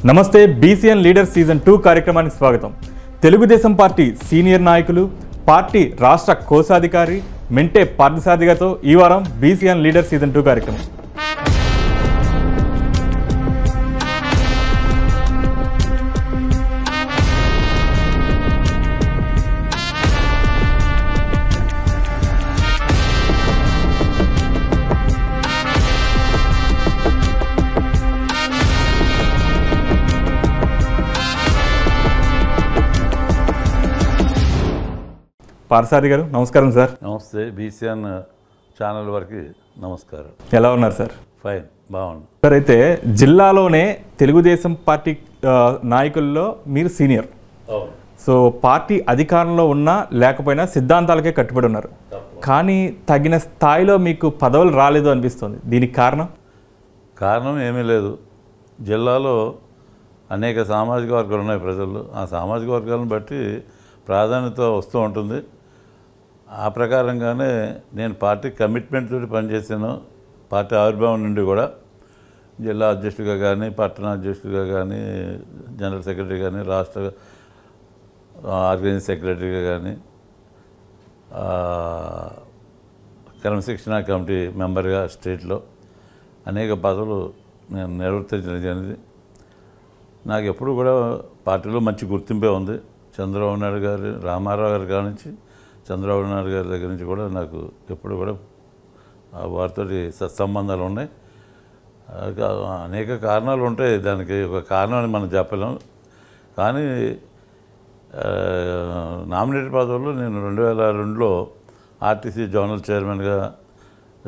నమస్తే BCN leader season 2 కార్యక్రమానికి స్వాగతం. తెలుగుదేశం పార్టీ సీనియర్ నాయకులు, పార్టీ రాష్ట్ర కోశాధికారి మెంటే పార్థసారథితో ఈ వారం బీసీఎన్ లీడర్ సీజన్ 2 కార్యక్రమం. పార్థసారథి గారు నమస్కారం సార్. నమస్తే. బీసీఎన్ ఛానల్ వారికి నమస్కారం. ఎలా ఉన్నారు సార్? ఫైన్, బాగుంది సార్. అయితే జిల్లాలోనే తెలుగుదేశం పార్టీ నాయకుల్లో మీరు సీనియర్. సో పార్టీ అధికారంలో ఉన్నా లేకపోయినా సిద్ధాంతాలకే కట్టుబడి ఉన్నారు. కానీ తగిన స్థాయిలో మీకు పదవులు రాలేదు అనిపిస్తుంది. దీనికి కారణం ఏమీ లేదు. జిల్లాలో అనేక సామాజిక వర్గాలు ఉన్నాయి. ప్రజలు ఆ సామాజిక వర్గాలను బట్టి ప్రాధాన్యత వస్తూ ఉంటుంది. ఆ ప్రకారంగానే నేను పార్టీ కమిట్మెంట్ తోటి పనిచేసాను. పార్టీ ఆవిర్భావం నుండి కూడా జిల్లా అధ్యక్షుడిగా కానీ, పట్టణ అధ్యక్షుడిగా కానీ, జనరల్ సెక్రటరీ కానీ, రాష్ట్ర ఆర్గనైజింగ్ సెక్రటరీగా కానీ, క్రమశిక్షణ కమిటీ మెంబర్గా స్టేట్లో అనేక పదవులు నేను నిర్వర్తించడం జరిగింది. నాకు ఎప్పుడు కూడా పార్టీలో మంచి గుర్తింపే ఉంది. చంద్రబాబు నాయుడు గారు, రామారావు గారి కాడ నుంచి చంద్రబాబు నాయుడు గారి దగ్గర నుంచి కూడా నాకు ఎప్పుడు కూడా వారితో సత్సంబంధాలు ఉన్నాయి. అనేక కారణాలు ఉంటాయి. దానికి ఒక కారణం అని మనం చెప్పలేం. కానీ నామినేటెడ్ పదవుల్లో నేను 2002లో ఆర్టీసీ జోనల్ చైర్మన్గా,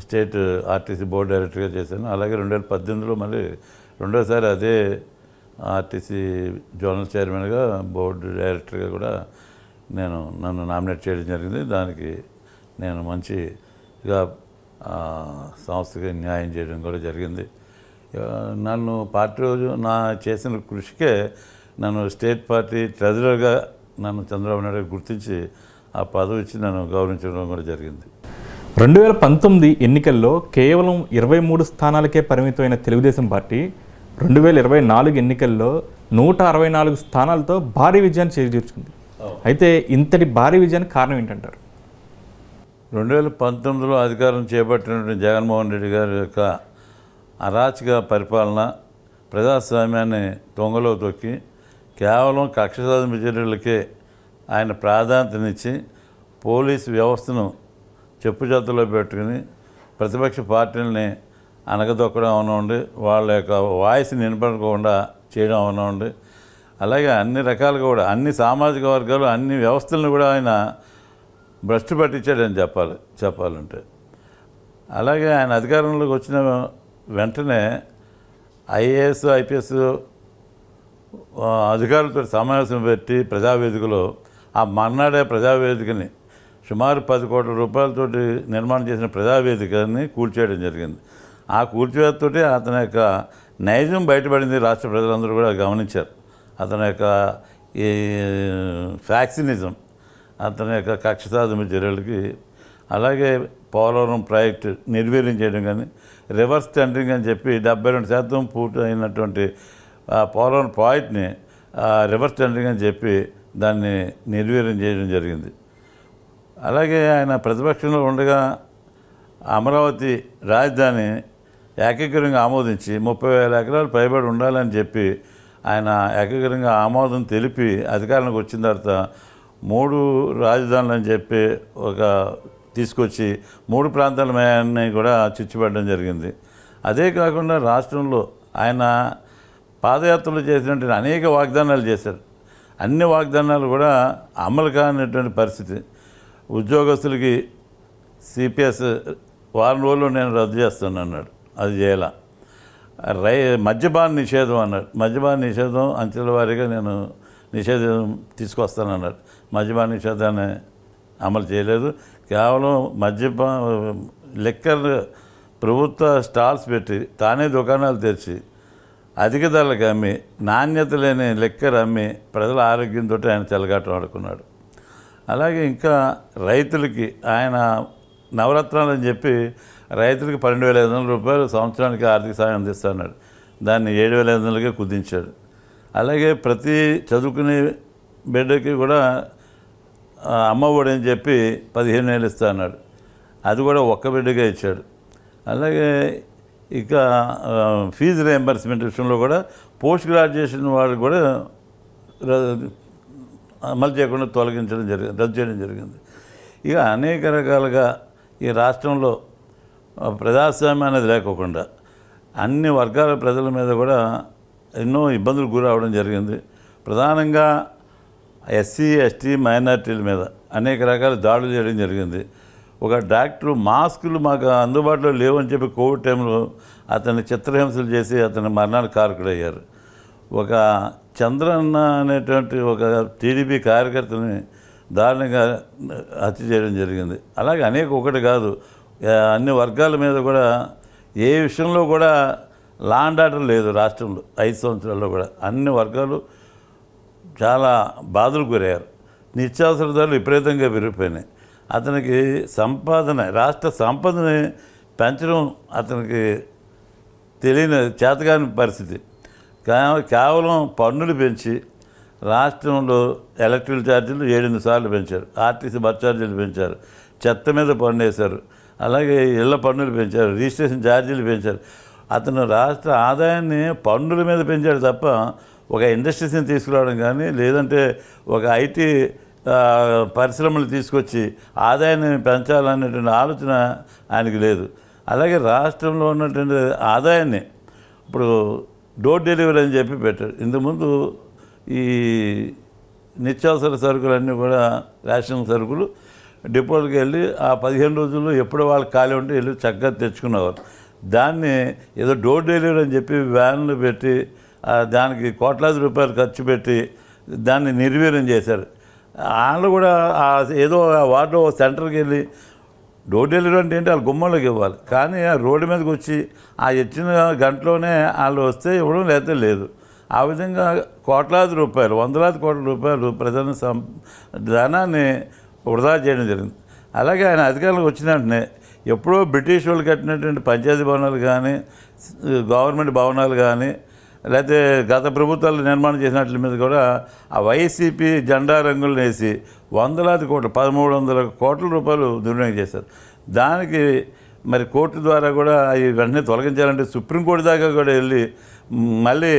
స్టేట్ ఆర్టీసీ బోర్డు డైరెక్టర్గా చేశాను. అలాగే 2018లో మళ్ళీ రెండోసారి అదే ఆర్టీసీ జోనల్ చైర్మన్గా, బోర్డు డైరెక్టర్గా కూడా నన్ను నామినేట్ చేయడం జరిగింది. దానికి నేను మంచిగా సంస్థకి న్యాయం చేయడం కూడా జరిగింది. నన్ను పార్టీ రోజు చేసిన కృషికే నన్ను స్టేట్ పార్టీ ట్రెజరర్గా నన్ను చంద్రబాబు నాయుడు గుర్తించి ఆ పదవి ఇచ్చి నన్ను గౌరవించడం కూడా జరిగింది. 2019 ఎన్నికల్లో కేవలం 23 స్థానాలకే పరిమితమైన తెలుగుదేశం పార్టీ 2024 ఎన్నికల్లో 164 స్థానాలతో భారీ విజయాన్ని చేకూర్చుకుంది. అయితే ఇంతటి భారీ విజయానికి కారణం ఏంటంటారు? 2019లో అధికారం చేపట్టినటువంటి జగన్మోహన్ రెడ్డి గారి యొక్క అరాచక పరిపాలన, ప్రజాస్వామ్యాన్ని తొంగలో తొక్కి కేవలం కక్ష సాధింపు చర్యలకే ఆయన ప్రాధాన్యతనిచ్చి పోలీసు వ్యవస్థను చెప్పుచేతలో పెట్టుకుని ప్రతిపక్ష పార్టీలని అనగదొక్కడం అవనండి, వాళ్ళ యొక్క వాయిస్ని వినపడకుండా చేయడం అవనండి, అలాగే అన్ని రకాలుగా కూడా అన్ని సామాజిక వర్గాలు, అన్ని వ్యవస్థలను కూడా ఆయన భ్రష్టు పట్టించాడని చెప్పాలంటే. అలాగే ఆయన అధికారంలోకి వచ్చిన వెంటనే ఐఏఎస్, ఐపీఎస్ అధికారులతో సమావేశం పెట్టి ప్రజావేదికలో ఆ మర్నాడే ప్రజావేదికని సుమారు 10 కోట్ల రూపాయలతోటి నిర్మాణం చేసిన ప్రజావేదికని కూల్చేయడం జరిగింది. ఆ కూల్చివేతతోటి అతని యొక్క నైజం బయటపడింది. రాష్ట్ర ప్రజలందరూ కూడా గమనించారు. అతని యొక్క ఈ ఫ్యాక్సినిజం, అతని యొక్క కక్ష సాధింపు చర్యలకి, అలాగే పోలవరం ప్రాజెక్టు నిర్వీర్యం చేయడం కానీ, రివర్స్ టెండరింగ్ అని చెప్పి 72% పూర్తి అయినటువంటి పోలవరం ప్రాజెక్ట్ని రివర్స్ టెండరింగ్ అని చెప్పి దాన్ని నిర్వీర్యం చేయడం జరిగింది. అలాగే ఆయన ప్రతిపక్షంలో ఉండగా అమరావతి రాజధాని ఏకగ్రీవంగా ఆమోదించి 30,000 ఎకరాలు పైబడి ఉండాలని చెప్పి ఆయన ఏకగ్రీవంగా ఆమోదం తెలిపి అధికారంలోకి వచ్చిన తర్వాత 3 రాజధానులు అని చెప్పి తీసుకొచ్చి 3 ప్రాంతాలన్నీ కూడా చిచ్చుపడడం జరిగింది. అదే కాకుండా రాష్ట్రంలో ఆయన పాదయాత్రలు చేసినటువంటి అనేక వాగ్దానాలు చేశారు. అన్ని వాగ్దానాలు కూడా అమలు కానిటువంటి పరిస్థితి. ఉద్యోగస్తులకి సిపిఎస్ వారం రోజుల్లో నేను రద్దు చేస్తాను అన్నాడు, అది చేయాల. మద్యపాన నిషేధం అన్నాడు, మద్యపాన నిషేధం అంచెల వారీగా నేను నిషేధం తీసుకొస్తానన్నాడు. మద్యపాన నిషేధాన్ని అమలు చేయలేదు. కేవలం లిక్కర్ ప్రభుత్వ స్టాల్స్ పెట్టి తానే దుకాణాలు తెరిచి అధిక ధరలకు అమ్మి నాణ్యత లేని లిక్కర్ అమ్మి ప్రజల ఆరోగ్యంతో ఆయన చెలగాటం ఆడుకున్నాడు. అలాగే ఇంకా రైతులకి ఆయన నవరత్నాలని చెప్పి రైతులకు 12,500 రూపాయలు సంవత్సరానికి ఆర్థిక సాయం అందిస్తున్నాడు. దాన్ని 7,500కే కుదించాడు. అలాగే ప్రతి చదువుకునే బిడ్డకి కూడా అమ్మఒడి అని చెప్పి 15,000 ఇస్తా అన్నాడు. అది కూడా ఒక్క బిడ్డగా ఇచ్చాడు. అలాగే ఇక ఫీజు రియంబర్స్మెంట్ విషయంలో కూడా పోస్ట్ గ్రాడ్యుయేషన్ వాళ్ళకి కూడా అమలు చేయకుండా రద్దు చేయడం జరిగింది. ఇక అనేక రకాలుగా ఈ రాష్ట్రంలో ప్రజాస్వామ్యం అనేది లేకోకుండా అన్ని వర్గాల ప్రజల మీద కూడా ఎన్నో ఇబ్బందులు గురవడం జరిగింది. ప్రధానంగా ఎస్సీ, ఎస్టీ, మైనార్టీల మీద అనేక రకాల దాడులు చేయడం జరిగింది. ఒక డాక్టర్ మాస్కులు మాకు అందుబాటులో లేవని చెప్పి కోవిడ్ టైంలో అతన్ని చిత్రహింసలు చేసి అతని మరణానికి కారకుడయ్యారు. ఒక చంద్రన్న అనేటువంటి ఒక టీడీపీ కార్యకర్తని దారుణంగా హత్య చేయడం జరిగింది. అలాగే అనేక ఒకటి కాదు, అన్ని వర్గాల మీద కూడా ఏ విషయంలో కూడా లా అండ్ ఆర్డర్ లేదు రాష్ట్రంలో. 5 సంవత్సరాల్లో కూడా అన్ని వర్గాలు చాలా బాధలు గురయ్యారు. నిత్యావసర ధరలు విపరీతంగా పెరిగిపోయినాయి. అతనికి రాష్ట్ర సంపదని పెంచడం అతనికి తెలియని చేతగాని పరిస్థితి. కేవలం పన్నులు పెంచి రాష్ట్రంలో ఎలక్ట్రికల్ ఛార్జీలు 7 సార్లు పెంచారు, ఆర్టీసీ బస్ ఛార్జీలు పెంచారు, చెత్త మీద పన్ను వేశారు, అలాగే ఇళ్ల పన్నులు పెంచారు, రిజిస్ట్రేషన్ ఛార్జీలు పెంచారు. అతను రాష్ట్ర ఆదాయాన్ని పన్నుల మీద పెంచాడు తప్ప ఒక ఇండస్ట్రీస్ని తీసుకురావడం కానీ లేదంటే ఒక ఐటీ పరిశ్రమలు తీసుకొచ్చి ఆదాయాన్ని పెంచాలనేటువంటి ఆలోచన ఆయనకి లేదు. అలాగే రాష్ట్రంలో ఉన్నటువంటి ఆదాయాన్ని ఇప్పుడు డోర్ డెలివరీ అని చెప్పి పెట్టాడు. ఇంతకుముందు ఈ నిత్యావసర సరుకులన్నీ కూడా రేషన్ సరుకులు డిపోలకు వెళ్ళి ఆ 15 రోజుల్లో ఎప్పుడు వాళ్ళు ఖాళీ ఉంటే వెళ్ళి చక్కగా తెచ్చుకునేవారు. దాన్ని ఏదో డోర్ డెలివరీ అని చెప్పి వ్యాన్లు పెట్టి దానికి కోట్లాది రూపాయలు ఖర్చు పెట్టి దాన్ని నిర్వీర్యం చేశారు. వాళ్ళు కూడా ఏదో వార్డులో సెంటర్కి వెళ్ళి డోర్ డెలివరీ అంటే ఏంటి, వాళ్ళు గుమ్మంలోకి ఇవ్వాలి. కానీ ఆ రోడ్డు మీదకి వచ్చి ఆ ఇచ్చిన గంటలోనే వాళ్ళు వస్తే ఇవ్వడం లేకపోతే లేదు. ఆ విధంగా కోట్లాది రూపాయలు, వందలాది కోట్ల రూపాయలు ప్రజల ధనాన్ని వృధా చేయడం జరిగింది. అలాగే ఆయన అధికారులకు వచ్చిన వెంటనే ఎప్పుడో బ్రిటిష్ వాళ్ళు కట్టినటువంటి పంచాయతీ భవనాలు కానీ గవర్నమెంట్ భవనాలు కానీ లేకపోతే గత ప్రభుత్వాలు నిర్మాణం చేసినట్ల మీద కూడా ఆ వైసీపీ జెండా రంగులు వేసి వందలాది కోట్లు 1300 కోట్ల రూపాయలు దుర్వినియోగం చేశారు. దానికి మరి కోర్టు ద్వారా కూడా అవి వెంటనే తొలగించాలంటే సుప్రీంకోర్టు దాకా కూడా వెళ్ళి మళ్ళీ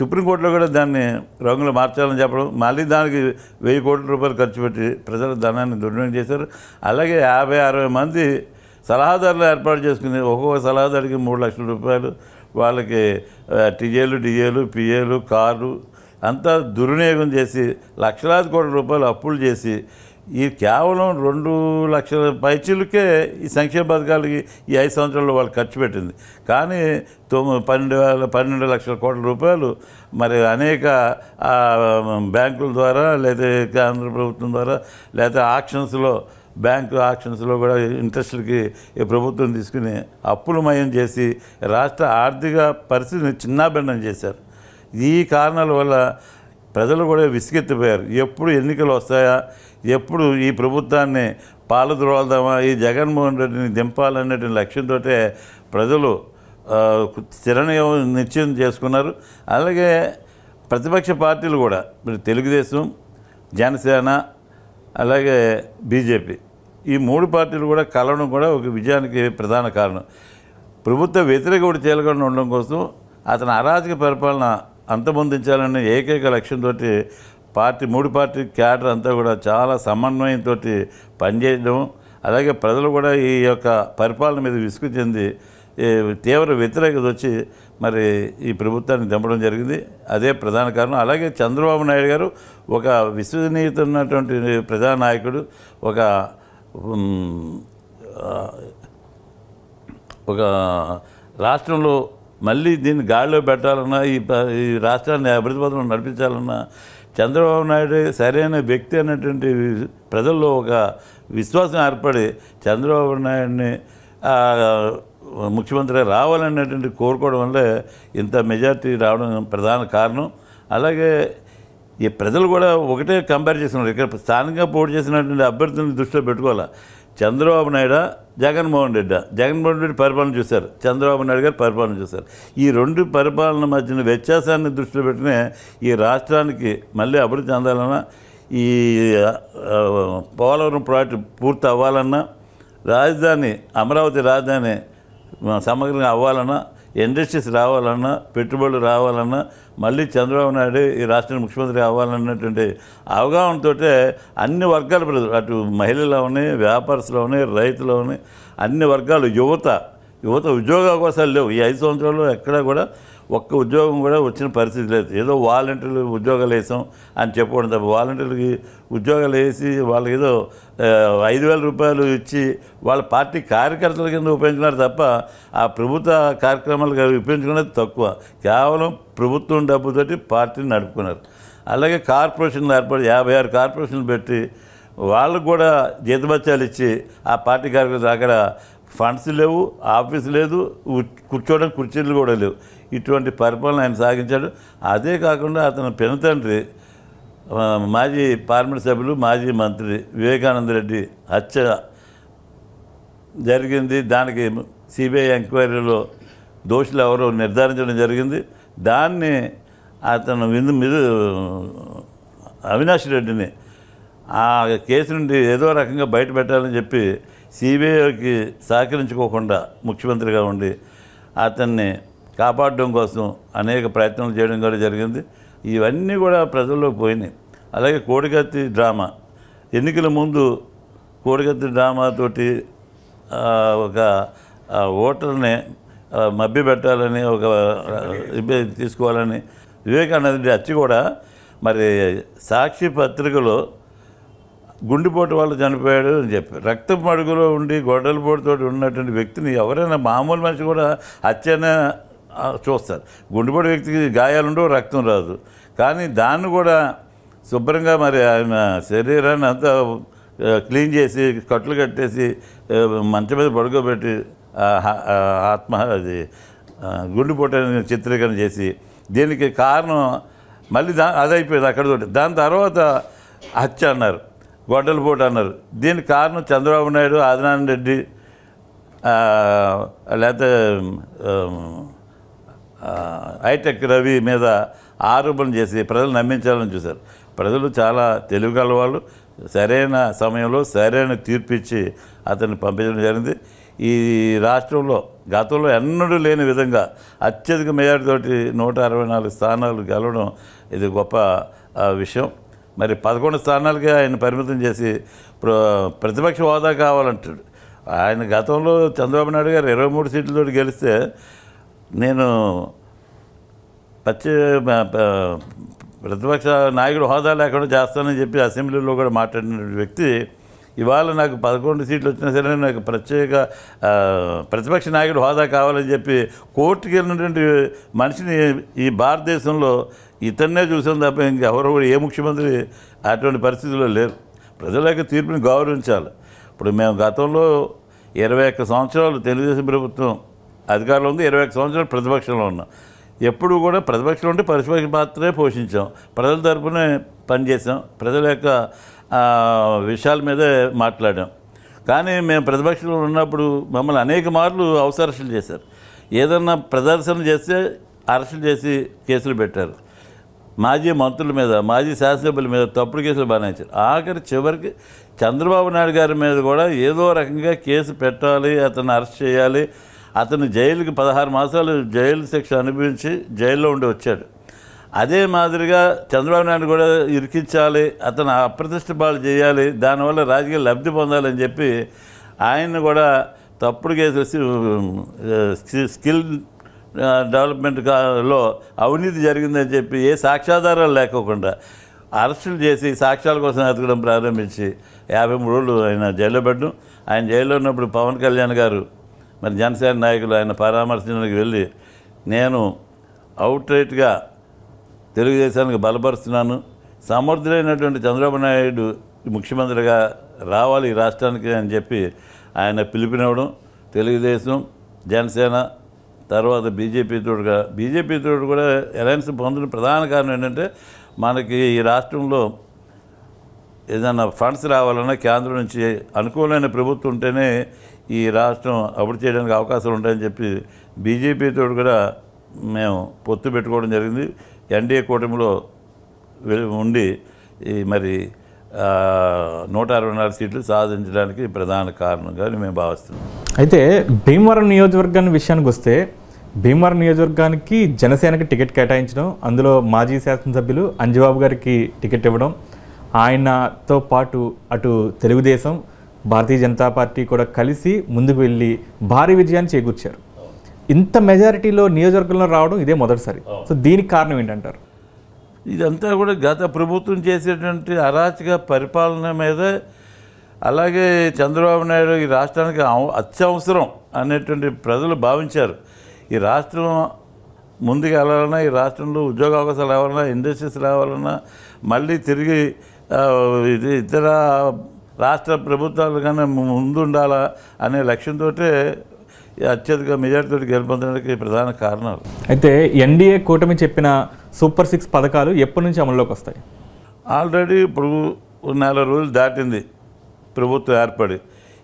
సుప్రీంకోర్టులో కూడా దాన్ని రంగులు మార్చాలని చెప్పడం, మళ్ళీ దానికి 1000 కోట్ల రూపాయలు ఖర్చు పెట్టి ప్రజల ధనాన్ని దుర్వినియోగం చేశారు. అలాగే 50-60 మంది సలహాదారులు ఏర్పాటు చేసుకుని ఒక్కొక్క సలహాదారుడికి 3 లక్షల రూపాయలు, వాళ్ళకి టీఏలు, డిఏలు, పిఏలు, కార్లు అంతా దుర్వినియోగం చేసి లక్షలాది కోట్ల రూపాయలు అప్పులు చేసి ఈ కేవలం 2 లక్షల పైచీలకే ఈ సంక్షేమ పథకాలకి ఈ 5 సంవత్సరాల్లో వాళ్ళు ఖర్చు పెట్టింది. కానీ 12 లక్షల కోట్ల రూపాయలు మరి అనేక బ్యాంకుల ద్వారా లేదా కేంద్ర ప్రభుత్వం ద్వారా లేదా ఆక్షన్స్లో బ్యాంకు ఆక్షన్స్లో కూడా ఇంట్రెస్ట్లకి ప్రభుత్వం తీసుకుని అప్పులమయం చేసి రాష్ట్ర ఆర్థిక పరిస్థితిని చిన్నాభిన్నం చేశారు. ఈ కారణాల వల్ల ప్రజలు కూడా విసిగెత్తిపోయారు. ఎప్పుడు ఎన్నికలు వస్తాయా, ఎప్పుడు ఈ ప్రభుత్వాన్ని పాలద్రోల్దామా, ఈ జగన్మోహన్ రెడ్డిని దింపాలనే లక్ష్యంతో ప్రజలు నిశ్చయం చేసుకున్నారు. అలాగే ప్రతిపక్ష పార్టీలు కూడా తెలుగుదేశం, జనసేన అలాగే బీజేపీ ఈ 3 పార్టీలు కూడా కలవడం కూడా ఒక విజయానికి ప్రధాన కారణం. ప్రభుత్వ వ్యతిరేక ఒకటి చేయకుండా ఉండడం కోసం అతని అరాజక పరిపాలన అంతమొందించాలనే ఏకైక లక్ష్యంతో పార్టీ 3 పార్టీ క్యాడర్ అంతా కూడా చాలా సమన్వయంతో పనిచేయడం, అలాగే ప్రజలు కూడా ఈ యొక్క పరిపాలన మీద విసుగు చెంది తీవ్ర వ్యతిరేకత వచ్చి మరి ఈ ప్రభుత్వాన్ని దింపడం జరిగింది. అదే ప్రధాన కారణం. అలాగే చంద్రబాబు నాయుడు గారు ఒక విశ్వసనీయత ఉన్నటువంటి ప్రజానాయకుడు, ఒక రాష్ట్రంలో మళ్ళీ దీన్ని గాడిలో పెట్టాలన్నా ఈ రాష్ట్రాన్ని అభివృద్ధి పథంలో నడిపించాలన్నా చంద్రబాబు నాయుడు సరైన వ్యక్తి అన్నటువంటి ప్రజల్లో ఒక విశ్వాసం ఏర్పడి చంద్రబాబు నాయుడిని ముఖ్యమంత్రి రావాలనేటువంటి కోరుకోవడం వల్లే ఇంత మెజార్టీ రావడం ప్రధాన కారణం. అలాగే ఈ ప్రజలు కూడా ఒకటే కంపేర్ చేస్తున్నారు. ఇక్కడ స్థానికంగా పోటీ చేసినటువంటి అభ్యర్థులను దృష్టిలో పెట్టుకోవాలి. చంద్రబాబు నాయుడు జగన్మోహన్ రెడ్డి పరిపాలన చూశారు, చంద్రబాబు నాయుడు గారు పరిపాలన చూశారు. ఈ రెండు పరిపాలన మధ్యన వ్యత్యాసాన్ని దృష్టిలో పెట్టుకునే ఈ రాష్ట్రానికి మళ్ళీ అభివృద్ధి చెందాలన్నా, ఈ పోలవరం ప్రాజెక్టు పూర్తి అవ్వాలన్నా, రాజధాని అమరావతి రాజధాని సమగ్రంగా అవ్వాలన్నా, ఇండస్ట్రీస్ రావాలన్నా, పెట్టుబడులు రావాలన్నా, మళ్ళీ చంద్రబాబు నాయుడు ఈ రాష్ట్రానికి ముఖ్యమంత్రి అవ్వాలన్నటువంటి అవగాహనతో అన్ని వర్గాల ప్రజలు, అటు మహిళలు అవని, వ్యాపారస్తులు అవని, రైతులు అవని, అన్ని వర్గాలు, యువత ఉద్యోగ అవకాశాలు లేవు. ఈ 5 సంవత్సరాల్లో ఎక్కడా కూడా ఒక్క ఉద్యోగం కూడా వచ్చిన పరిస్థితి లేదు. ఏదో వాలంటీర్లు ఉద్యోగాలు వేసాం అని చెప్పుకోవడం తప్ప, వాలంటీర్లకి ఉద్యోగాలు వేసి వాళ్ళకి ఏదో 5,000 రూపాయలు ఇచ్చి వాళ్ళ పార్టీ కార్యకర్తల కింద ఉపయోగించుకున్నారు తప్ప ఆ ప్రభుత్వ కార్యక్రమాలు ఉపయోగించుకునేది తక్కువ. కేవలం ప్రభుత్వం డబ్బుతోటి పార్టీని నడుపుకున్నారు. అలాగే కార్పొరేషన్లు ఏర్పడి 56 కార్పొరేషన్లు పెట్టి వాళ్ళకు కూడా జీతభత్యాలు ఇచ్చి ఆ పార్టీ కార్యకర్తలు అక్కడ ఫండ్స్ లేవు, ఆఫీస్ లేదు, కూర్చోవడానికి కుర్చీలు కూడా లేవు. ఇటువంటి పరిపాలన ఆయన సాగించాడు. అదే కాకుండా అతని పెనతండ్రి మాజీ పార్లమెంట్ సభ్యులు, మాజీ మంత్రి వివేకానంద రెడ్డి హత్య జరిగింది. దానికి సిబిఐ ఎంక్వైరీలో దోషులు ఎవరో నిర్ధారించడం జరిగింది. దాన్ని అతను మీద అవినాష్ రెడ్డిని ఆ కేసు నుండి ఏదో రకంగా బయట పెట్టాలని చెప్పి సిబిఐకి సహకరించుకోకుండా ముఖ్యమంత్రిగా ఉండి అతన్ని కాపాడడం కోసం అనేక ప్రయత్నాలు చేయడం కూడా జరిగింది. ఇవన్నీ కూడా ప్రజల్లోకి పోయినాయి. అలాగే కోడికత్తి డ్రామా, ఎన్నికల ముందు కోడికత్తి డ్రామాతోటి ఒక ఓటర్ని మభ్యపెట్టాలని, ఒక తీసుకోవాలని వివేకానంద రెడ్డి హత్య కూడా మరి సాక్షి పత్రికలో గుండెపోటు వాళ్ళు చనిపోయాడు అని చెప్పి, రక్తం మడుగులో ఉండి గొడ్డలపోటుతో ఉన్నటువంటి వ్యక్తిని ఎవరైనా మామూలు మనిషి కూడా హత్యనే చూస్తారు. గుండెపోటు వ్యక్తికి గాయాలుండవు, రక్తం రాదు. కానీ దాన్ని కూడా శుభ్రంగా మరి ఆయన శరీరాన్ని అంతా క్లీన్ చేసి కట్లు కట్టేసి మంచం మీద పడుకోబెట్టి అది గుండెపోటు చిత్రీకరణ చేసి దీనికి కారణం మళ్ళీ అదైపోయింది అక్కడితోటి. దాని తర్వాత హత్య అన్నారు, గొడ్డలపోటు అన్నారు. దీనికి కారణం చంద్రబాబు నాయుడు, ఆదినారాయణ రెడ్డి, లేకపోతే హైటెక్ రవి మీద ఆరోపణ చేసి ప్రజలు నమ్మించాలని చూశారు. ప్రజలు చాలా తెలివిగల వాళ్ళు, సరైన సమయంలో సరైన తీర్పు ఇచ్చి అతన్ని పంపించడం జరిగింది. ఈ రాష్ట్రంలో గతంలో ఎన్నడూ లేని విధంగా అత్యధిక మెజారిటీతోటి 164 స్థానాలు గెలవడం ఇది గొప్ప విషయం. మరి 11 స్థానాలకే ఆయన పరిమితం చేసి ప్రతిపక్ష హోదా కావాలంటాడు. ఆయన గతంలో చంద్రబాబు నాయుడు గారు 23 సీట్లతో గెలిస్తే నేను ప్రతిపక్ష నాయకుడు హోదా లేకుండా చేస్తానని చెప్పి అసెంబ్లీలో కూడా మాట్లాడిన వ్యక్తి ఇవాళ నాకు 11 సీట్లు వచ్చినా సరే నాకు ప్రతిపక్ష నాయకుడు హోదా కావాలని చెప్పి కోర్టుకి వెళ్ళినటువంటి మనిషిని ఈ భారతదేశంలో ఇతన్నే చూసాం తప్ప ఇంకెవరు కూడా ఏ ముఖ్యమంత్రి అటువంటి పరిస్థితుల్లో లేరు. ప్రజల యొక్క తీర్పుని గౌరవించాలి. ఇప్పుడు మేము గతంలో 21 సంవత్సరాలు తెలుగుదేశం ప్రభుత్వం అధికారంలో ఉంది, 21 సంవత్సరాలు ప్రతిపక్షంలో ఉన్నాం. ఎప్పుడు కూడా ప్రతిపక్షంలో ఉంటే పరిపక్ష పాత్రే పోషించాం, ప్రజల తరపునే పనిచేసాం, ప్రజల యొక్క విషయాల మీదే మాట్లాడాం. కానీ మేము ప్రతిపక్షంలో ఉన్నప్పుడు మమ్మల్ని అనేక మార్లు హౌస్ అరెస్టులు చేశారు. ఏదన్నా ప్రదర్శన చేస్తే అరెస్టులు చేసి కేసులు పెట్టారు. మాజీ మంత్రుల మీద, మాజీ శాసనసభ్యుల మీద తప్పుడు కేసులు బనాయించారు. చివరికి చంద్రబాబు నాయుడు గారి మీద కూడా ఏదో రకంగా కేసు పెట్టాలి, అతన్ని అరెస్ట్ చేయాలి, అతను జైలుకి 16 మాసాలు జైలు శిక్ష అనుభవించి జైల్లో ఉండి వచ్చాడు. అదే మాదిరిగా చంద్రబాబు నాయుడు కూడా ఇరికించాలి, అతను అప్రతిష్ట పాలు చేయాలి, దానివల్ల రాజకీయ లబ్ధి పొందాలని చెప్పి ఆయన కూడా తప్పుడు కేసు స్కిల్ డెవలప్మెంట్లో అవినీతి జరిగిందని చెప్పి ఏ సాక్ష్యాధారాలు లేకోకుండా అరెస్టులు చేసి సాక్ష్యాల కోసం ఎతకడం ప్రారంభించి 53 రోజులు ఆయన జైల్లో పెట్టడం. ఆయన జైల్లో ఉన్నప్పుడు పవన్ కళ్యాణ్ గారు మరి జనసేన నాయకులు ఆయన పరామర్శించడానికి వెళ్ళి నేను అవుట్రైట్గా తెలుగుదేశానికి బలపరుస్తున్నాను, సమర్థులైనటువంటి చంద్రబాబు నాయుడు ముఖ్యమంత్రిగా రావాలి ఈ రాష్ట్రానికి అని చెప్పి ఆయన పిలుపునివ్వడం. తెలుగుదేశం, జనసేన తర్వాత బీజేపీతో కూడా అలయన్స్ పొందిన ప్రధాన కారణం ఏంటంటే మనకి ఈ రాష్ట్రంలో ఏదైనా ఫండ్స్ రావాలన్నా కేంద్రం నుంచి అనుకూలమైన ప్రభుత్వం ఉంటేనే ఈ రాష్ట్రం అభివృద్ధి చేయడానికి అవకాశాలు ఉంటాయని చెప్పి బీజేపీతో కూడా మేము పొత్తు పెట్టుకోవడం జరిగింది. ఎన్డీఏ కూటమిలో ఉండి మరి 164 సీట్లు సాధించడానికి ప్రధాన కారణంగా మేము భావిస్తున్నాం. అయితే భీమవరం నియోజకవర్గాన్ని విషయానికి వస్తే భీమవరం నియోజకవర్గానికి జనసేనకి టికెట్ కేటాయించడం, అందులో మాజీ శాసనసభ్యులు అంజిబాబు గారికి టికెట్ ఇవ్వడం, ఆయనతో పాటు అటు తెలుగుదేశం భారతీయ జనతా పార్టీ కూడా కలిసి ముందుకు వెళ్ళి భారీ విజయాన్ని చేకూర్చారు. ఇంత మెజారిటీలో నియోజకవర్గంలో రావడం ఇదే మొదటిసారి. సో దీనికి కారణం ఏంటంటారు? ఇదంతా కూడా గత ప్రభుత్వం చేసేటువంటి అరాచక పరిపాలన మీద, అలాగే చంద్రబాబు నాయుడు ఈ రాష్ట్రానికి అత్యవసరం అనేటువంటి ప్రజలు భావించారు. ఈ రాష్ట్రం ముందుకు వెళ్ళాలన్నా, ఈ రాష్ట్రంలో ఉద్యోగ అవకాశాలు రావాలన్నా, ఇండస్ట్రీస్ రావాలన్నా, మళ్ళీ తిరిగి ఇతర రాష్ట్ర ప్రభుత్వాలు కానీ ముందు ఉండాలా అనే లక్ష్యంతో అత్యధిక మెజార్టీతో గెలుపొందడానికి ప్రధాన కారణాలు. అయితే ఎన్డీఏ కూటమి చెప్పిన సూపర్ 6 పథకాలు ఎప్పటి నుంచి అమల్లోకి వస్తాయి? ఆల్రెడీ ఇప్పుడు 4 రోజులు దాటింది ప్రభుత్వం ఏర్పడి.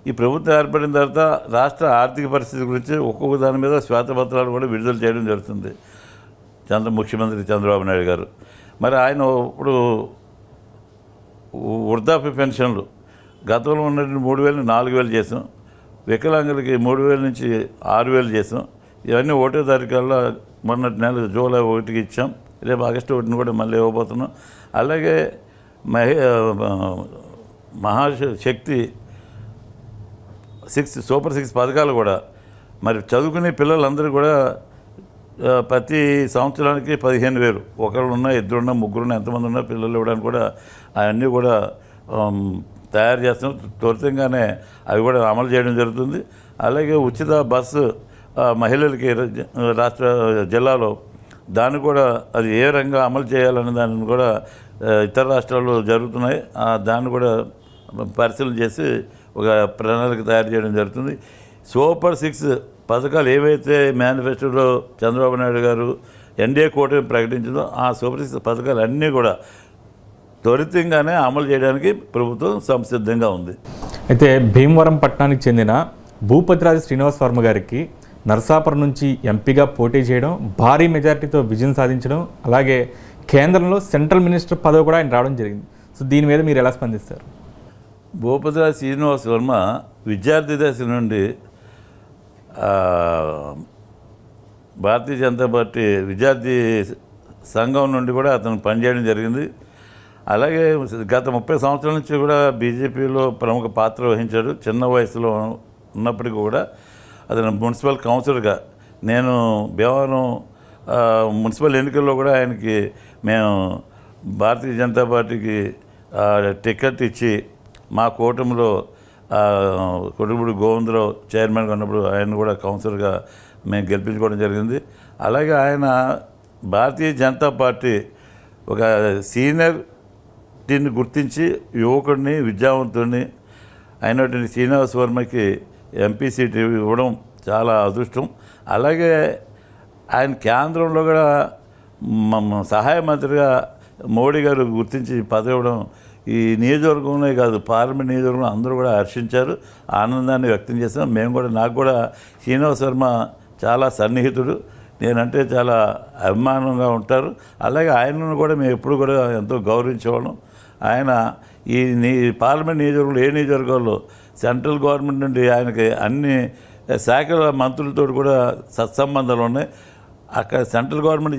ఈ ప్రభుత్వం ఏర్పడిన తర్వాత రాష్ట్ర ఆర్థిక పరిస్థితి గురించి ఒక్కొక్క దాని మీద శ్వేతపత్రాలు కూడా విడుదల చేయడం జరుగుతుంది ముఖ్యమంత్రి చంద్రబాబు నాయుడు గారు. మరి ఆయన ఇప్పుడు వృద్ధాప్య పెన్షన్లు గతంలో ఉన్నటువంటి 3,000 4,000 చేసాం, వికలాంగులకి 3,000 నుంచి 6,000 చేసాం. ఇవన్నీ 1వ తారీఖుల్లో మొన్నటి నెల జూలై 1కి ఇచ్చాం, రేపు ఆగస్టు 1ని కూడా మళ్ళీ ఇవ్వబోతున్నాం. అలాగే మహాశక్తి సూపర్ 6 పథకాలు కూడా మరి చదువుకునే పిల్లలందరూ కూడా ప్రతి సంవత్సరానికి 15,000, ఒకళ్ళు ఉన్నా, ఇద్దరున్నా, ముగ్గురున్నా, ఎంతమంది ఉన్నా పిల్లలు ఇవ్వడానికి కూడా అవన్నీ కూడా తయారు చేస్తున్నాం. త్వరితంగానే అవి కూడా అమలు చేయడం జరుగుతుంది. అలాగే ఉచిత బస్సు మహిళలకి రాష్ట్ర జిల్లాలో దాన్ని కూడా అది ఏ రకంగా అమలు చేయాలనే దాన్ని కూడా ఇతర రాష్ట్రాల్లో జరుగుతున్నాయి. దాన్ని కూడా పరిశీలన చేసి ఒక ప్రణాళిక తయారు చేయడం జరుగుతుంది. సూపర్ 6 పథకాలు ఏవైతే మేనిఫెస్టోలో చంద్రబాబు నాయుడు గారు ఎన్డీఏ కూటమి ప్రకటించిందో ఆ సూపర్ 6 పథకాలు అన్నీ కూడా త్వరితంగానే అమలు చేయడానికి ప్రభుత్వం సంసిద్ధంగా ఉంది. అయితే భీమవరం పట్టణానికి చెందిన భూపతిరాజు శ్రీనివాస్ వర్మ గారికి నరసాపురం నుంచి ఎంపీగా పోటీ చేయడం, భారీ మెజార్టీతో విజయం సాధించడం, అలాగే కేంద్రంలో సెంట్రల్ మినిస్టర్ పదవి కూడా ఆయన రావడం జరిగింది. సో దీని మీద మీరు ఎలా స్పందిస్తారు? భూపతిరాజు శ్రీనివాస్ వర్మ విద్యార్థి దశ నుండి భారతీయ జనతా పార్టీ విద్యార్థి సంఘం నుండి కూడా అతను పనిచేయడం జరిగింది. అలాగే గత 30 సంవత్సరాల నుంచి కూడా బీజేపీలో ప్రముఖ పాత్ర వహించాడు. చిన్న వయసులో ఉన్నప్పటికీ కూడా అతను మున్సిపల్ కౌన్సిలర్గా, నేను భీమవరం మున్సిపల్ ఎన్నికల్లో కూడా ఆయనకి మేము భారతీయ జనతా పార్టీకి టికెట్ ఇచ్చి మా కూటమిలో కొడుగుడు గోవిందరావు చైర్మన్గా ఉన్నప్పుడు ఆయన కూడా కౌన్సిలర్గా మేము గెలిపించుకోవడం జరిగింది. అలాగే ఆయన భారతీయ జనతా పార్టీ ఒక సీనియర్ దీన్ని గుర్తించి యువకుడిని, విద్యావంతుడిని అయినటువంటి శ్రీనివాస్ వర్మకి ఎంపీ సీట్ ఇవ్వడం చాలా అదృష్టం. అలాగే ఆయన కేంద్రంలో కూడా సహాయ మంత్రిగా మోడీ గారు గుర్తించి పదవి ఇవ్వడం ఈ నియోజకవర్గంలో కాదు, పార్లమెంట్ నియోజకవర్గంలో అందరూ కూడా హర్షించారు, ఆనందాన్ని వ్యక్తం చేశాం. మేము కూడా, నాకు కూడా శ్రీనివాస్ వర్మ చాలా సన్నిహితుడు, నేనంటే చాలా అభిమానంగా ఉంటారు. అలాగే ఆయనను కూడా మేము ఎప్పుడు కూడా ఎంతో గౌరవించేవాళ్ళం. ఆయన ఈ పార్లమెంట్ నియోజకవర్గంలో ఏ నియోజకవర్గాల్లో సెంట్రల్ గవర్నమెంట్ నుండి ఆయనకి అన్ని శాఖల మంత్రులతో కూడా సత్సంబంధాలు ఉన్నాయి. అక్కడ సెంట్రల్ గవర్నమెంట్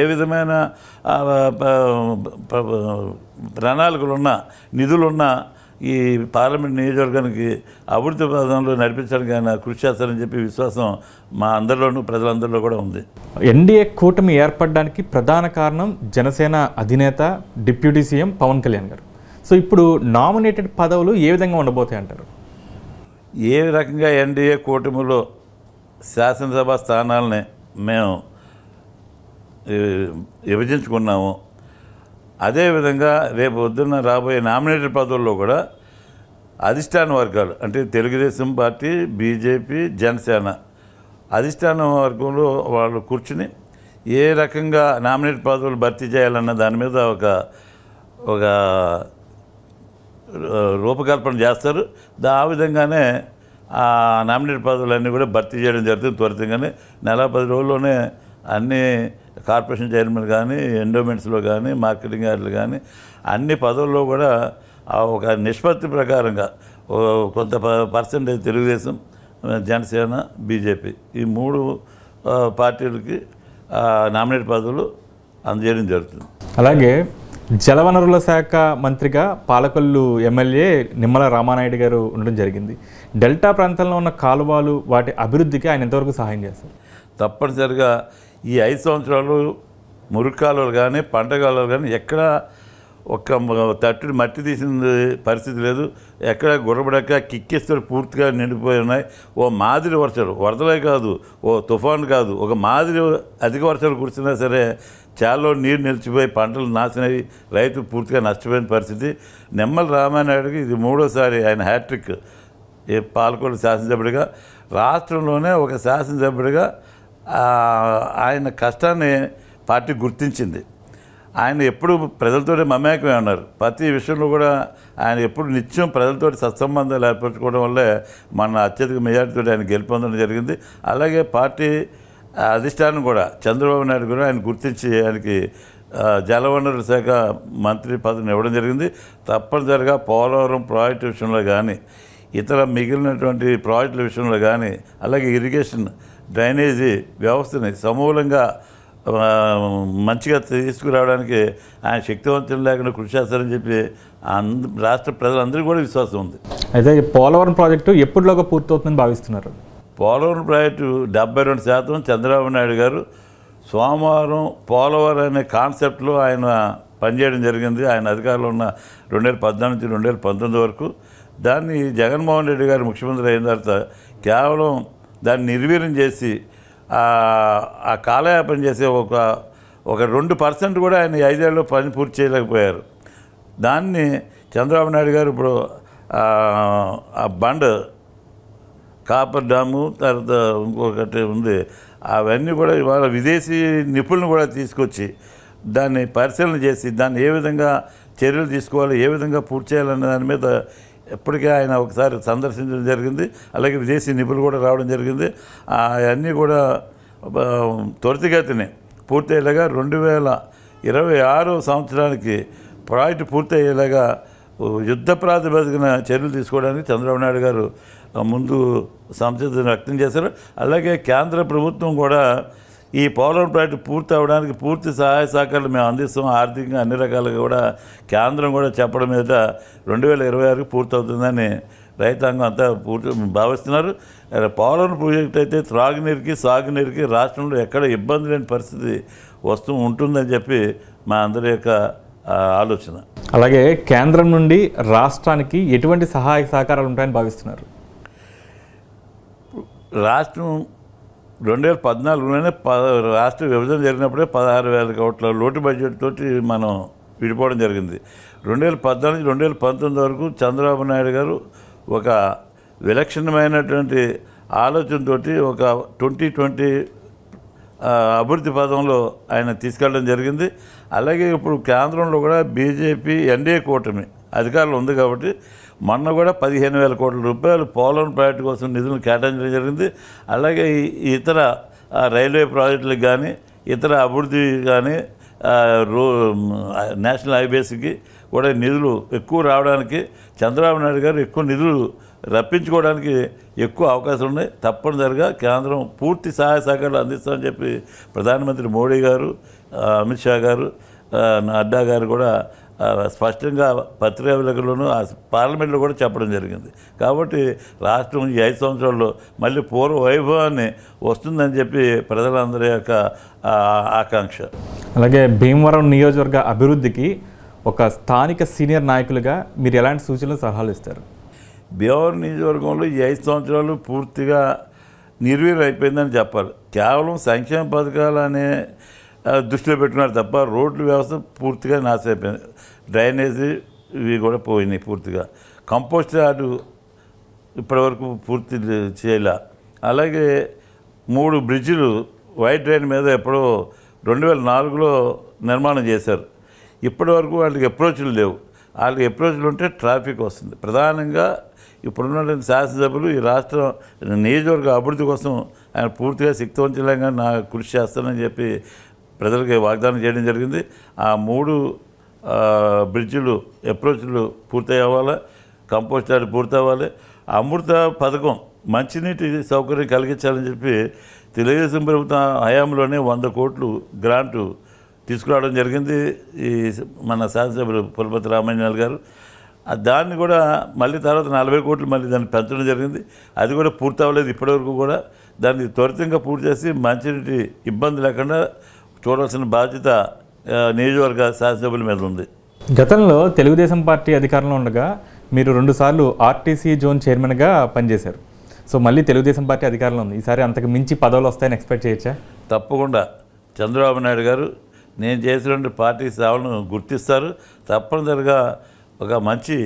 ఏ విధమైన ప్రణాళికలున్నా, నిధులున్నా ఈ పార్లమెంట్ నియోజకవర్గానికి అభివృద్ధి పథంలో నడిపించడానికి ఆయన కృషి చేస్తారని చెప్పి విశ్వాసం మా అందరిలోనూ, ప్రజలందరిలో కూడా ఉంది. ఎన్డీఏ కూటమి ఏర్పడడానికి ప్రధాన కారణం జనసేన అధినేత డిప్యూటీ సీఎం పవన్ కళ్యాణ్ గారు. సో ఇప్పుడు నామినేటెడ్ పదవులు ఏ విధంగా ఉండబోతాయి అంటారు? ఏ రకంగా ఎన్డీఏ కూటమిలో శాసనసభ స్థానాలని మేము విభజించుకున్నాము, అదేవిధంగా రేపు పొద్దున్న రాబోయే నామినేటెడ్ పదవుల్లో కూడా అధిష్టాన వర్గాలు అంటే తెలుగుదేశం పార్టీ, బీజేపీ, జనసేన అధిష్టాన వర్గంలో వాళ్ళు కూర్చుని ఏ రకంగా నామినేటెడ్ పదవులు భర్తీ చేయాలన్న దాని మీద ఒక రూపకల్పన చేస్తారు. ఆ విధంగానే ఆ నామినేట్ పదవులన్నీ కూడా భర్తీ చేయడం జరుగుతుంది త్వరితంగానే. నెల 10 రోజుల్లోనే అన్ని కార్పొరేషన్ చైర్మన్ కానీ, ఎండోమెంట్స్లో కానీ, మార్కెటింగ్ యార్డులు కానీ అన్ని పదవుల్లో కూడా ఒక నిష్పత్తి ప్రకారంగా కొంత పర్సెంటేజ్ తెలుగుదేశం, జనసేన, బీజేపీ ఈ 3 పార్టీలకి నామినేట్ పదవులు అందజేయడం జరుగుతుంది. అలాగే జలవనరుల శాఖ మంత్రిగా పాలకొల్లు ఎమ్మెల్యే నిమ్మల రామానాయుడు గారు ఉండడం జరిగింది. డెల్టా ప్రాంతంలో ఉన్న కాలువలు వాటి అభివృద్ధికి ఆయన ఎంతవరకు సహాయం చేస్తారు? తప్పనిసరిగా ఈ 5 సంవత్సరాలు మురికి కాలువలు కానీ, పంట కాలువలు కానీ ఎక్కడ ఒక్క తట్టుడి మట్టి తీసిన పరిస్థితి లేదు. ఎక్కడ గుర్రబడక కిక్కిస్తూ పూర్తిగా నిండిపోయి ఉన్నాయి. ఓ మాదిరి వర్షాలు, వరదలే కాదు, ఓ తుఫాను కాదు, ఒక మాదిరి అధిక వర్షాలు కురిసినా సరే చాలా నీరు నిలిచిపోయి పంటలు నాశనవి, రైతు పూర్తిగా నష్టపోయిన పరిస్థితి. నిమ్మల రామానాయుడికి ఇది 3వసారి ఆయన హ్యాట్రిక్. పాలకొల్లు శాసనసభ్యుడిగా, రాష్ట్రంలోనే ఒక శాసనసభ్యుడిగా ఆయన కష్టాన్ని పార్టీ గుర్తించింది. ఆయన ఎప్పుడు ప్రజలతోటి మమేకమే ఉన్నారు. ప్రతి విషయంలో కూడా ఆయన ఎప్పుడు నిత్యం ప్రజలతోటి సత్సంబంధాలు ఏర్పరచుకోవడం వల్లే మన అత్యధిక మెజార్టీతో ఆయన గెలుపొందడం జరిగింది. అలాగే పార్టీ అధిష్టానం కూడా చంద్రబాబు నాయుడు కూడా ఆయన గుర్తించి ఆయనకి జలవనరుల శాఖ మంత్రి పదవిని ఇవ్వడం జరిగింది. తప్పనిసరిగా పోలవరం ప్రాజెక్టు విషయంలో కానీ, ఇతర మిగిలినటువంటి ప్రాజెక్టుల విషయంలో కానీ, అలాగే ఇరిగేషన్, డ్రైనేజీ వ్యవస్థని సమూలంగా మంచిగా తీసుకురావడానికి ఆయన శక్తివంతం లేకుండా కృషి చేస్తారని చెప్పి రాష్ట్ర ప్రజలందరికీ కూడా విశ్వాసం ఉంది. అయితే పోలవరం ప్రాజెక్టు ఎప్పటిలోగా పూర్తవుతుందని భావిస్తున్నారు? పోలవరం ప్రాజెక్టు 72% చంద్రబాబు నాయుడు గారు సోమవారం పోలవరం అనే కాన్సెప్ట్లో ఆయన పనిచేయడం జరిగింది. ఆయన అధికారంలో ఉన్న 2014 నుంచి 2019 వరకు. దాన్ని జగన్మోహన్ రెడ్డి గారు ముఖ్యమంత్రి అయిన తర్వాత కేవలం దాన్ని నిర్వీర్యం చేసి ఆ కాలయాపన చేసే ఒక 2% కూడా ఆయన 5 ఏళ్ళలో పని పూర్తి చేయలేకపోయారు. దాన్ని చంద్రబాబు నాయుడు గారు ఇప్పుడు ఆ బండ్ కాపర్ డ్యాము, తర్వాత ఇంకొకటి ఉంది, అవన్నీ కూడా ఇవాళ విదేశీ నిపుణులను కూడా తీసుకొచ్చి దాన్ని పరిశీలన చేసి దాన్ని ఏ విధంగా చర్యలు తీసుకోవాలి, ఏ విధంగా పూర్తి చేయాలనే దాని మీద ఎప్పటికే ఆయన ఒకసారి సందర్శించడం జరిగింది. అలాగే విదేశీ నిపుణులు కూడా రావడం జరిగింది. అవన్నీ కూడా త్వరితగతిని పూర్తయ్యేలాగా 2026 సంవత్సరానికి ప్రాజెక్టు పూర్తయ్యేలాగా యుద్ధ ప్రాతిపదికన చర్యలు తీసుకోవడానికి చంద్రబాబు నాయుడు గారు ముందు సంసిద్ధతను వ్యక్తం చేశారు. అలాగే కేంద్ర ప్రభుత్వం కూడా ఈ పోలవరం ప్రాజెక్టు పూర్తి అవ్వడానికి పూర్తి సహాయ సహకారాలు మేము అందిస్తాం. ఆర్థికంగా అన్ని రకాలుగా కూడా కేంద్రం కూడా చెప్పడం మీద 2026కి పూర్తవుతుందని రైతాంగం అంతా భావిస్తున్నారు. పోలవరం ప్రాజెక్టు అయితే త్రాగునీరుకి, సాగునీరుకి రాష్ట్రంలో ఎక్కడ ఇబ్బంది లేని పరిస్థితి ఉంటుందని చెప్పి మా అందరి యొక్క ఆలోచన. అలాగే కేంద్రం నుండి రాష్ట్రానికి ఎటువంటి సహాయ సహకారాలు ఉంటాయని భావిస్తున్నారు? రాష్ట్రం 2014లోనే రాష్ట్ర విభజన జరిగినప్పుడే 16,000 కోట్ల లోటు బడ్జెట్ తోటి మనం విడిపోవడం జరిగింది. 2014 నుంచి 2019 వరకు చంద్రబాబు నాయుడు గారు ఒక విలక్షణమైనటువంటి ఆలోచనతో ఒక 2020 అభివృద్ధి పదంలో ఆయన తీసుకెళ్ళడం జరిగింది. అలాగే ఇప్పుడు కేంద్రంలో కూడా బీజేపీ ఎన్డీఏ కూటమి అధికారంలో ఉంది కాబట్టి మొన్న కూడా 15,000 కోట్ల రూపాయలు పోలవరం ప్రాజెక్టు కోసం నిధులను కేటాయించడం జరిగింది. అలాగే ఇతర రైల్వే ప్రాజెక్టులకు కానీ, ఇతర అభివృద్ధి కానీ, నేషనల్ హైవేస్కి కూడా నిధులు ఎక్కువ రావడానికి చంద్రబాబు నాయుడు గారు ఎక్కువ నిధులు రప్పించుకోవడానికి ఎక్కువ అవకాశం ఉన్నాయి. తప్పనిసరిగా కేంద్రం పూర్తి సహాయ సహకారాలు అందిస్తామని చెప్పి ప్రధానమంత్రి మోడీ గారు, అమిత్ షా గారు, నడ్డా గారు కూడా స్పష్టంగా పత్రికా విలేకరులను పార్లమెంట్లో కూడా చెప్పడం జరిగింది. కాబట్టి రాష్ట్రం ఈ 5 సంవత్సరాల్లో మళ్ళీ పూర్వ వైభవాన్ని వస్తుందని చెప్పి ప్రజలందరి యొక్క ఆకాంక్ష. అలాగే భీమవరం నియోజకవర్గ అభివృద్ధికి ఒక స్థానిక సీనియర్ నాయకులుగా మీరు ఎలాంటి సూచనలు, సలహాలు ఇస్తారు? భీమవరం నియోజకవర్గంలో ఈ 5 సంవత్సరాలు పూర్తిగా నిర్వీర్యం అయిపోయిందని చెప్పాలి. కేవలం సంక్షేమ పథకాలు అనే దృష్టిలో పెట్టుకున్నారు తప్ప రోడ్ల వ్యవస్థ పూర్తిగా నాశనం అయిపోయింది. డ్రైనేజీ ఇవి కూడా పోయినాయి పూర్తిగా. కంపోస్ట్ యార్డు ఇప్పటివరకు పూర్తి చేయలే. అలాగే 3 బ్రిడ్జిలు వైట్ డ్రైన్ మీద ఎప్పుడో 2004లో నిర్మాణం చేశారు. ఇప్పటి వరకు వాళ్ళకి అప్రోచ్లు లేవు. వాళ్ళకి అప్రోచ్లు ఉంటే ట్రాఫిక్ వస్తుంది. ప్రధానంగా ఇప్పుడున్నటువంటి శాసనసభ్యులు ఈ రాష్ట్రం నియోజకవర్గ అభివృద్ధి కోసం ఆయన పూర్తిగా శక్తివంతులంగా నా కృషి చేస్తానని చెప్పి ప్రజలకి వాగ్దానం చేయడం జరిగింది. ఆ 3 బ్రిడ్జిలు అప్రోచ్లు పూర్తి అవ్వాలి, కంపోస్ట్ యార్డ్ పూర్తి అవ్వాలి, అమృత పథకం మంచినీటి సౌకర్యం కలిగించాలని చెప్పి తెలుగుదేశం ప్రభుత్వం హయాంలోనే 100 కోట్లు గ్రాంటు తీసుకురావడం జరిగింది ఈ మన శాసనసభ్యులు పులపతి రామాంజనేయులు గారు. దాన్ని కూడా మళ్ళీ తర్వాత 40 కోట్లు మళ్ళీ దాన్ని పెంచడం జరిగింది. అది కూడా పూర్తి అవ్వలేదు ఇప్పటివరకు కూడా. దాన్ని త్వరితంగా పూర్తి చేసి మంచినీటి ఇబ్బంది లేకుండా చూడాల్సిన బాధ్యత నియోజకవర్గ శాసనసభ్యుల మీద ఉంది. గతంలో తెలుగుదేశం పార్టీ అధికారంలో ఉండగా మీరు 2 సార్లు ఆర్టీసీ జోన్ చైర్మన్గా పనిచేశారు. సో మళ్ళీ తెలుగుదేశం పార్టీ అధికారంలో ఉంది. ఈసారి అంతకు మించి పదవులు వస్తాయని ఎక్స్పెక్ట్ చేయొచ్చా? తప్పకుండా చంద్రబాబు నాయుడు గారు నేను చేసినటువంటి పార్టీ సేవలను గుర్తిస్తారు. తప్పనిసరిగా ఒక మంచి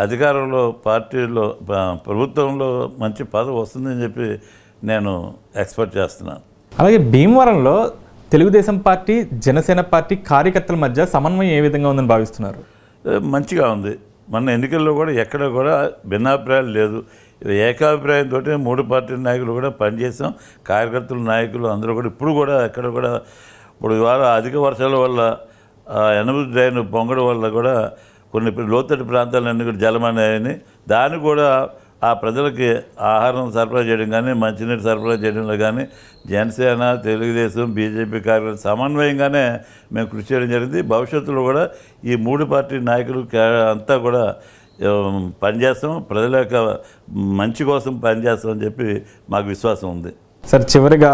అధికారంలో పార్టీలో ప్రభుత్వంలో మంచి పదవి వస్తుందని చెప్పి నేను ఎక్స్పెక్ట్ చేస్తున్నాను. అలాగే భీమవరంలో తెలుగుదేశం పార్టీ జనసేన పార్టీ కార్యకర్తల మధ్య సమన్వయం ఏ విధంగా ఉందని భావిస్తున్నారు? మంచిగా ఉంది. మన ఎన్నికల్లో కూడా ఎక్కడ కూడా భిన్నాభిప్రాయాలు లేదు. ఏకాభిప్రాయంతో 3 పార్టీ నాయకులు కూడా పనిచేసాం. కార్యకర్తలు నాయకులు అందరూ కూడా ఇప్పుడు కూడా ఎక్కడ కూడా ఇప్పుడు ఇవాళ అధిక వర్షాల వల్ల ఎనభై డ్రైన్ పొంగడం వల్ల కూడా కొన్ని లోతట్టు ప్రాంతాలన్నీ కూడా జలమన్నాయని దాన్ని కూడా ఆ ప్రజలకి ఆహారం సరఫరా చేయడం కానీ మంచినీరు సరఫరా చేయడంలో కానీ జనసేన తెలుగుదేశం బీజేపీ కార్యకర్తలు సమన్వయంగానే మేము కృషి చేయడం జరిగింది. భవిష్యత్తులో కూడా ఈ 3 పార్టీ నాయకులు అంతా కూడా పనిచేస్తాం, ప్రజల యొక్క మంచి కోసం పనిచేస్తామని చెప్పి మాకు విశ్వాసం ఉంది. సార్ చివరిగా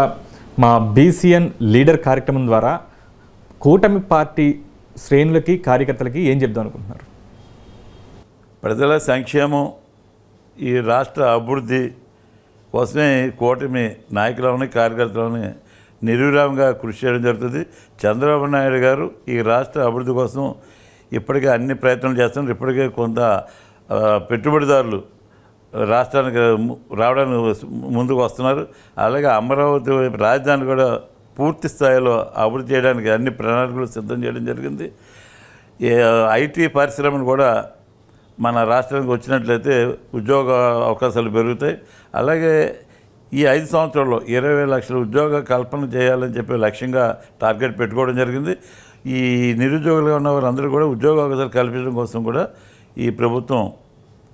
మా బీసీఎన్ లీడర్ కార్యక్రమం ద్వారా కూటమి పార్టీ శ్రేణులకి కార్యకర్తలకి ఏం చెప్దాం అనుకుంటున్నారు? ప్రజల సంక్షేమం ఈ రాష్ట్ర అభివృద్ధి కోసమే కూటమి నాయకులని కార్యకర్తలని నిర్విరామంగా కృషి చేయడం జరుగుతుంది. చంద్రబాబు నాయుడు గారు ఈ రాష్ట్ర అభివృద్ధి కోసం ఇప్పటికే అన్ని ప్రయత్నాలు చేస్తున్నారు. ఇప్పటికే కొంత పెట్టుబడిదారులు రాష్ట్రానికి రావడానికి ముందుకు వస్తున్నారు. అలాగే అమరావతి రాజధాని కూడా పూర్తి స్థాయిలో అభివృద్ధి చేయడానికి అన్ని ప్రణాళికలు సిద్ధం చేయడం జరిగింది. ఐటీ పరిశ్రమను కూడా మన రాష్ట్రానికి వచ్చినట్లయితే ఉద్యోగ అవకాశాలు పెరుగుతాయి. అలాగే ఈ 5 సంవత్సరాల్లో 20 లక్షల ఉద్యోగ కల్పన చేయాలని చెప్పి లక్ష్యంగా టార్గెట్ పెట్టుకోవడం జరిగింది. ఈ నిరుద్యోగులుగా ఉన్న వారందరూ కూడా ఉద్యోగ అవకాశాలు కల్పించడం కోసం కూడా ఈ ప్రభుత్వం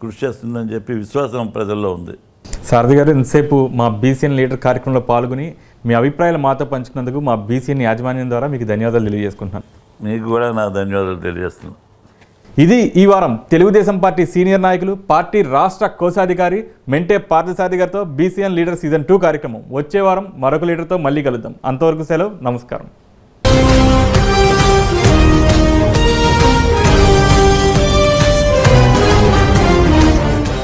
కృషి చేస్తుందని చెప్పి విశ్వాసం ప్రజల్లో ఉంది. సారథి గారు ఇంతసేపు మా బీసీఎన్ లీడర్ కార్యక్రమంలో పాల్గొని మీ అభిప్రాయాలు మాతో పంచుకున్నందుకు మా బీసీఎన్ యాజమాన్యం ద్వారా మీకు ధన్యవాదాలు తెలియజేసుకుంటున్నాను. మీకు కూడా నా ధన్యవాదాలు తెలియజేస్తున్నాను. ఇది ఈ వారం తెలుగుదేశం పార్టీ సీనియర్ నాయకులు పార్టీ రాష్ట్ర కోశాధికారి మెంటే పార్థసారథి గారితో బీసీఎన్ లీడర్ సీజన్ 2 కార్యక్రమం. వచ్చే వారం మరొక లీడర్తో మళ్ళీ కలుద్దాం. అంతవరకు సెలవు, నమస్కారం.